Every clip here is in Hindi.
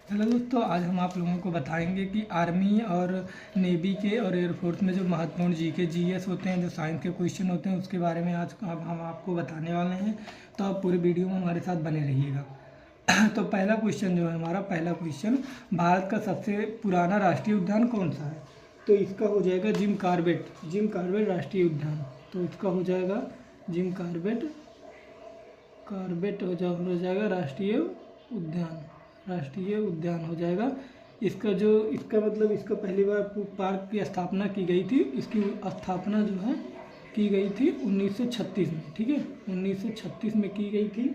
हेलो दोस्तों, आज हम आप लोगों को बताएंगे कि आर्मी और नेवी के और एयरफोर्स में जो महत्वपूर्ण जीके जीएस होते हैं, जो साइंस के क्वेश्चन होते हैं, उसके बारे में आज अब हम आपको बताने वाले हैं। तो आप पूरी वीडियो में हमारे साथ बने रहिएगा। तो पहला क्वेश्चन जो है हमारा पहला क्वेश्चन, भारत का सबसे पुराना राष्ट्रीय उद्यान कौन सा है? तो इसका हो जाएगा जिम कॉर्बेट राष्ट्रीय उद्यान। तो इसका हो जाएगा जिम कॉर्बेट हो जाएगा राष्ट्रीय उद्यान हो जाएगा। इसका मतलब इसका पहली बार पार्क की स्थापना की गई थी। इसकी स्थापना जो है की गई थी 1936 में। ठीक है, 1936 में की गई थी।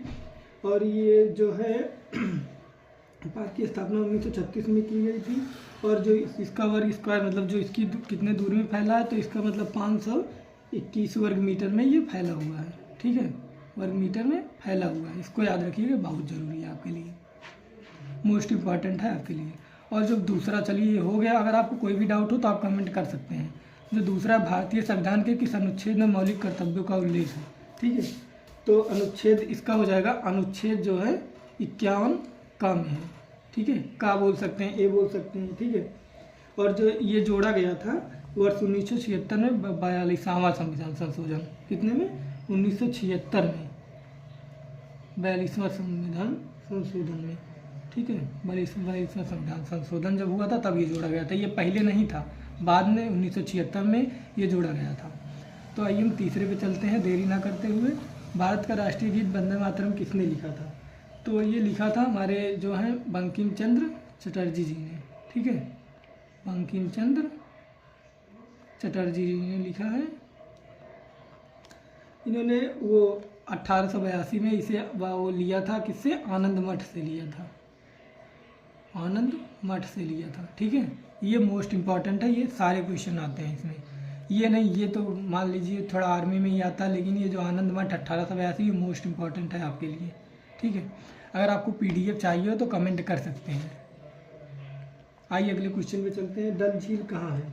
और ये जो है पार्क की स्थापना 1936 में की गई थी। और जो इसका वर्ग स्क्वायर मतलब जो इसकी कितने दूरी में फैला है, तो इसका मतलब 521 वर्ग मीटर में ये फैला हुआ है। ठीक है, वर्ग मीटर में फैला हुआ है। इसको याद रखिएगा, बहुत ज़रूरी है आपके लिए, मोस्ट इम्पॉर्टेंट है आपके लिए। और जो दूसरा, चलिए ये हो गया। अगर आपको कोई भी डाउट हो तो आप कमेंट कर सकते हैं। जो दूसरा, भारतीय संविधान के किस अनुच्छेद में मौलिक कर्तव्यों का उल्लेख है? ठीक है, तो अनुच्छेद इसका हो जाएगा, अनुच्छेद जो है 51 का में है। ठीक है, का बोल सकते हैं, ए बोल सकते हैं। ठीक है, और जो ये जोड़ा गया था वर्ष 1976 में 42वां संविधान संशोधन। कितने में? 1976 में 42वां संविधान संशोधन में। ठीक है, 42वां संविधान संशोधन जब हुआ था तब ये जोड़ा गया था। ये पहले नहीं था, बाद में 1976 में ये जोड़ा गया था। तो आइए हम तीसरे पे चलते हैं देरी ना करते हुए। भारत का राष्ट्रीय गीत वंदे मातरम किसने लिखा था? तो ये लिखा था हमारे जो हैं बंकिम चंद्र चटर्जी जी ने। ठीक है, बंकिम चंद्र चटर्जी जी ने लिखा है। इन्होंने वो 1882 में इसे वो लिया था, किससे? आनंद मठ से लिया था, आनंद मठ से लिया था। ठीक है, ये मोस्ट इम्पॉर्टेंट है, ये सारे क्वेश्चन आते हैं इसमें। ये नहीं, ये तो मान लीजिए थोड़ा आर्मी में ही आता है, लेकिन ये जो आनंद मठ 1882 ये मोस्ट इम्पॉर्टेंट है आपके लिए। ठीक है, अगर आपको पीडीएफ चाहिए हो तो कमेंट कर सकते हैं। आइए अगले क्वेश्चन पे चलते हैं। डल झील कहाँ है?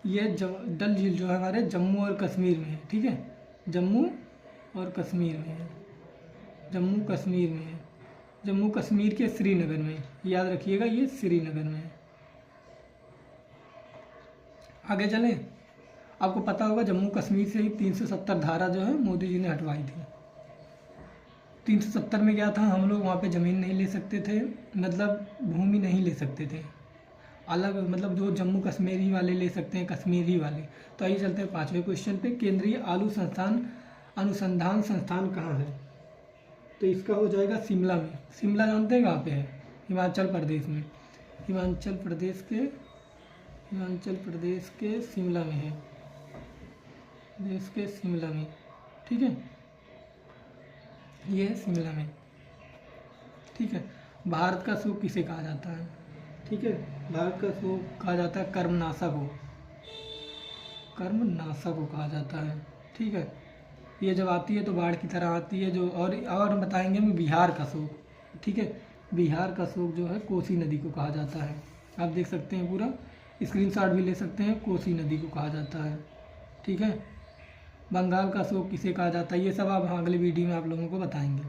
ये डल झील जो है हमारे जम्मू और कश्मीर में है। ठीक है, जम्मू और कश्मीर में है, जम्मू कश्मीर में है, जम्मू कश्मीर के श्रीनगर में। याद रखिएगा, ये श्रीनगर में है। आगे चलें। आपको पता होगा जम्मू कश्मीर से ही 370 धारा जो है मोदी जी ने हटवाई थी। 370 में क्या था, हम लोग वहाँ पे ज़मीन नहीं ले सकते थे, मतलब भूमि नहीं ले सकते थे अलग, मतलब जो जम्मू कश्मीरी वाले ले सकते हैं, कश्मीरी वाले। तो आइए चलते हैं पाँचवें क्वेश्चन पे। केंद्रीय आलू अनुसंधान संस्थान कहाँ है? तो इसका हो जाएगा शिमला में। शिमला जानते हैं कहाँ पे है? हिमाचल प्रदेश में, हिमाचल प्रदेश के शिमला में है, देश के शिमला में। ठीक है, ये है शिमला में। ठीक है, भारत का सूप किसे कहा जाता है? ठीक है, भारत का सूप कहा जाता है कर्मनाशा को, कर्मनाशा को कहा जाता है। ठीक है, ये जब आती है तो बाढ़ की तरह आती है। जो और बताएंगे हम बिहार का शोक। ठीक है, बिहार का शोक जो है कोसी नदी को कहा जाता है। आप देख सकते हैं, पूरा स्क्रीनशॉट भी ले सकते हैं, कोसी नदी को कहा जाता है। ठीक है, बंगाल का शोक किसे कहा जाता है? ये सब आप अगले वीडियो में आप लोगों को बताएंगे।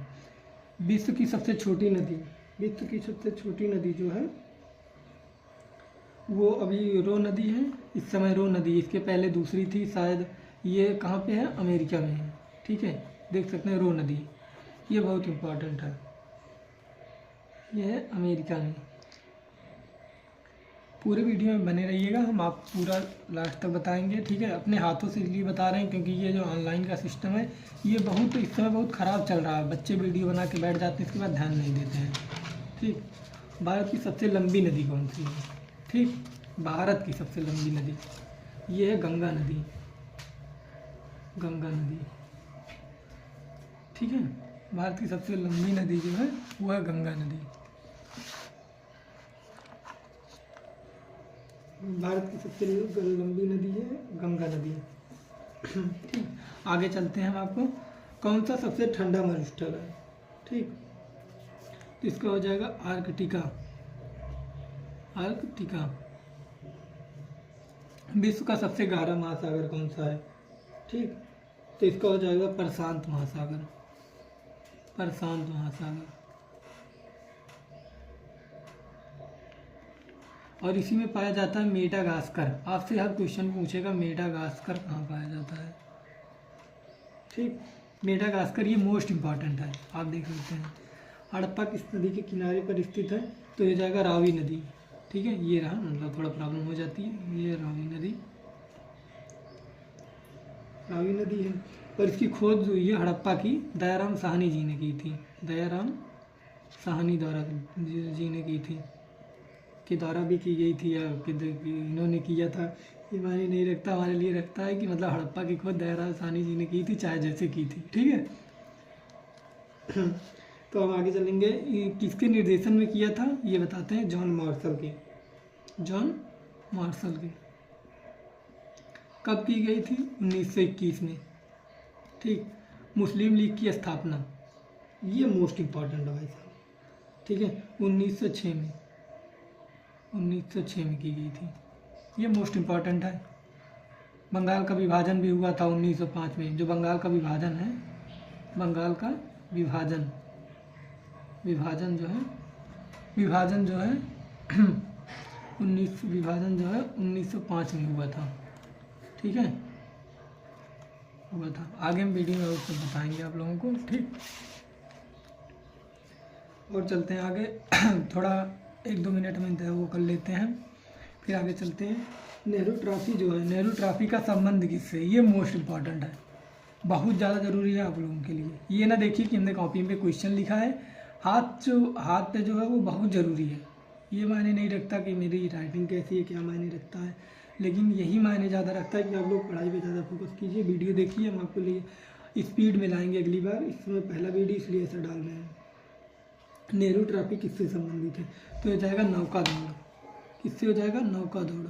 विश्व की सबसे छोटी नदी जो है वो अभी रो नदी है, इस समय रो नदी। इसके पहले दूसरी थी शायद, ये कहाँ पे है? अमेरिका में है। ठीक है, देख सकते हैं रो नदी, ये बहुत इम्पोर्टेंट है, ये है अमेरिका में। पूरे वीडियो में बने रहिएगा, हम आप पूरा लास्ट तक बताएंगे। ठीक है, अपने हाथों से इसलिए बता रहे हैं क्योंकि ये जो ऑनलाइन का सिस्टम है ये बहुत इस समय बहुत ख़राब चल रहा है। बच्चे वीडियो बना के बैठ जाते हैं, इसके बाद ध्यान नहीं देते हैं। ठीक, भारत की सबसे लंबी नदी कौन सी है? ठीक, भारत की सबसे लंबी नदी ये है गंगा नदी, गंगा नदी। ठीक है, भारत की सबसे लंबी नदी जो है वो है गंगा नदी। भारत की सबसे लंबी नदी है गंगा नदी। ठीक, आगे चलते हैं। हम आपको कौन सा सबसे ठंडा मरुस्थल है? ठीक, तो इसका हो जाएगा आर्कटिका, आर्कटिका। विश्व का सबसे गहरा महासागर कौन सा है? ठीक, तो इसका हो जाएगा प्रशांत महासागर, प्रशांत महासागर। और इसी में पाया जाता है मेडागास्कर। आपसे हर क्वेश्चन पूछेगा मेडागास्कर कहाँ पाया जाता है, ठीक। मेडागास्कर ये मोस्ट इम्पॉर्टेंट है, आप देख सकते हैं। हड़प्पा किस नदी के किनारे पर स्थित है, तो ये जाएगा रावी नदी, ठीक है। ये रहा, मतलब थोड़ा प्रॉब्लम हो जाती है, ये रावी नदी, रावी नदी है। और इसकी खोज जो ये हड़प्पा की दयाराम साहनी जी ने की थी, दयाराम साहनी द्वारा जी ने की थी, के द्वारा भी की गई थी या कि इन्होंने किया था, ये मायने नहीं रखता, हमारे लिए रखता है कि मतलब हड़प्पा की खोज दयाराम साहनी जी ने की थी, चाहे जैसे की थी, ठीक है। तो हम आगे चलेंगे, किसके निर्देशन में किया था ये बताते हैं, जॉन मार्शल के, जॉन मार्शल के। कब की गई थी, 1921 में, ठीक। मुस्लिम लीग की स्थापना, ये मोस्ट इम्पॉर्टेंट है भाई साहब, ठीक है, 1906 में, 1906 में की गई थी, ये मोस्ट इम्पॉर्टेंट है। बंगाल का विभाजन भी हुआ था 1905 में, जो बंगाल का विभाजन है, बंगाल का विभाजन, विभाजन जो है 1905 में हुआ था, ठीक है, हुआ था। आगे हम वीडियो में उसको बताएंगे आप लोगों को, ठीक। और चलते हैं आगे थोड़ा 1-2 मिनट में वो कर लेते हैं, फिर आगे चलते हैं। नेहरू ट्रॉफी जो है, नेहरू ट्रॉफी का संबंध किससे, ये मोस्ट इम्पॉर्टेंट है, बहुत ज़्यादा ज़रूरी है आप लोगों के लिए। ये ना देखिए कि हमने कॉपी में क्वेश्चन लिखा है, हाथ पे जो है वो बहुत ज़रूरी है। ये मायने नहीं रखता कि मेरी राइटिंग कैसी है, क्या मायने रखता है, लेकिन यही मायने ज़्यादा रखता है कि आप लोग पढ़ाई पे ज़्यादा फोकस कीजिए। वीडियो देखिए, हम आपके लिए स्पीड में लाएंगे अगली बार, इसमें पहला वीडियो इसलिए ऐसा डाल रहे हैं। नेहरू ट्रॉफी किससे संबंधित है, तो ये जाएगा नौका दौड़, किससे हो जाएगा, नौका दौड़,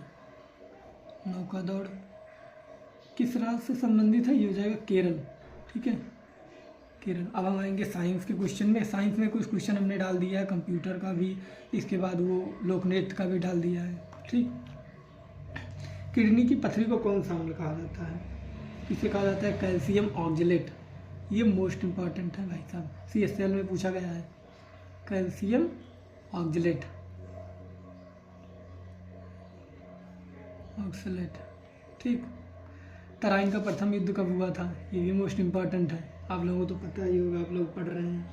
नौका दौड़ किस राज्य से संबंधित है, ये हो जाएगा केरल, ठीक है, केरल। अब हम आएंगे साइंस के क्वेश्चन में। साइंस में कुछ क्वेश्चन हमने डाल दिया है, कंप्यूटर का भी, इसके बाद वो लोकनृत्य का भी डाल दिया है, ठीक। किडनी की पथरी को कौन सा अम्ल कहा जाता है, इसे कहा जाता है कैल्शियम ऑक्जेलेट, ये मोस्ट इम्पॉर्टेंट है भाई साहब, CSL में पूछा गया है, कैल्शियम ऑक्जेलेट, ऑक्सलेट, ठीक। तराइन का प्रथम युद्ध कब हुआ था, ये भी मोस्ट इम्पॉर्टेंट है, आप लोगों को तो पता ही होगा, आप लोग पढ़ रहे हैं।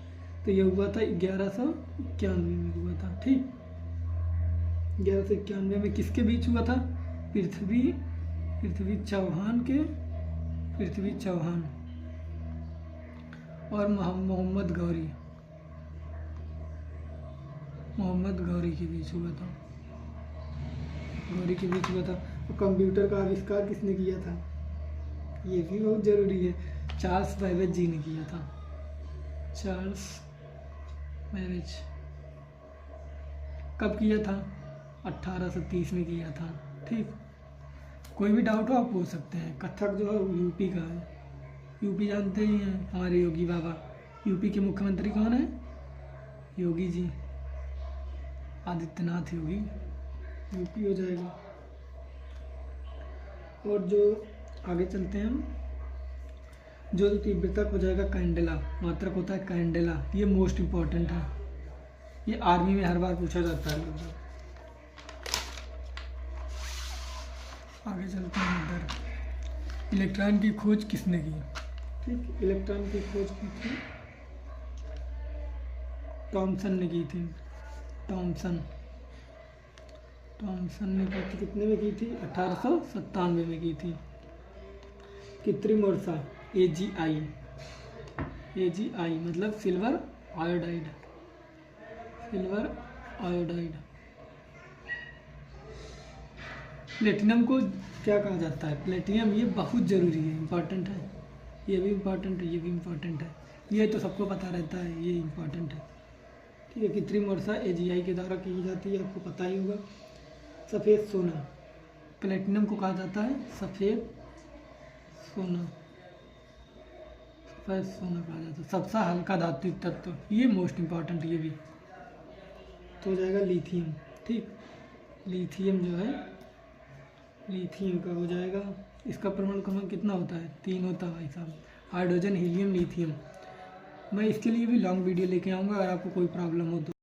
तो ये हुआ था 1191 में हुआ था, ठीक। 1191 में किसके बीच हुआ था, पृथ्वी चौहान और मोहम्मद गौरी के बीच हुआ था, तो कंप्यूटर का आविष्कार किसने किया था, ये भी बहुत ज़रूरी है, चार्ल्स बैबेज जी ने किया था, चार्ल्स बैबेज। कब किया था, 1830 में किया था, ठीक। कोई भी डाउट हो आप पूछ सकते हैं। कथक जो है यूपी का है, यूपी जानते ही हैं, हमारे योगी बाबा। यूपी के मुख्यमंत्री कौन है, योगी जी, आदित्यनाथ योगी, यूपी हो जाएगा। और जो आगे चलते हैं हम, जो तीव्रता हो जाएगा कैंडेला, मात्रक होता है कैंडेला, ये मोस्ट इम्पॉर्टेंट है, ये आर्मी में हर बार पूछा जाता है। आगे चलते हैं इधर, इलेक्ट्रॉन की खोज किसने की, ठीक। इलेक्ट्रॉन की खोज की थी थॉमसन ने की थी, थॉमसन ने की थी, कितने में की थी, 1897 में की थी। कृत्रिम वर्षा, AGI मतलब सिल्वर आयोडाइड, प्लेटिनम को क्या कहा जाता है, प्लेटिनम, ये बहुत ज़रूरी है, इम्पॉर्टेंट है, ये भी इम्पॉर्टेंट है, ये तो सबको पता रहता है, ये इम्पॉर्टेंट है, ठीक है। कृत्रिम वर्षा AGI के द्वारा की जाती है, आपको पता ही होगा। सफ़ेद सोना, प्लेटिनम को कहा जाता है सफ़ेद सोना कहा जाता है, सबसे हल्का धात्विक तत्व, ये मोस्ट इम्पॉर्टेंट, ये भी तो हो जाएगा लिथियम, ठीक। लिथियम जो है, लिथियम का हो जाएगा, इसका परमाणु क्रमांक कितना होता है, 3 होता है भाई साहब, हाइड्रोजन, हीलियम, लिथियम। मैं इसके लिए भी लॉन्ग वीडियो लेके आऊँगा, अगर आपको कोई प्रॉब्लम हो तो।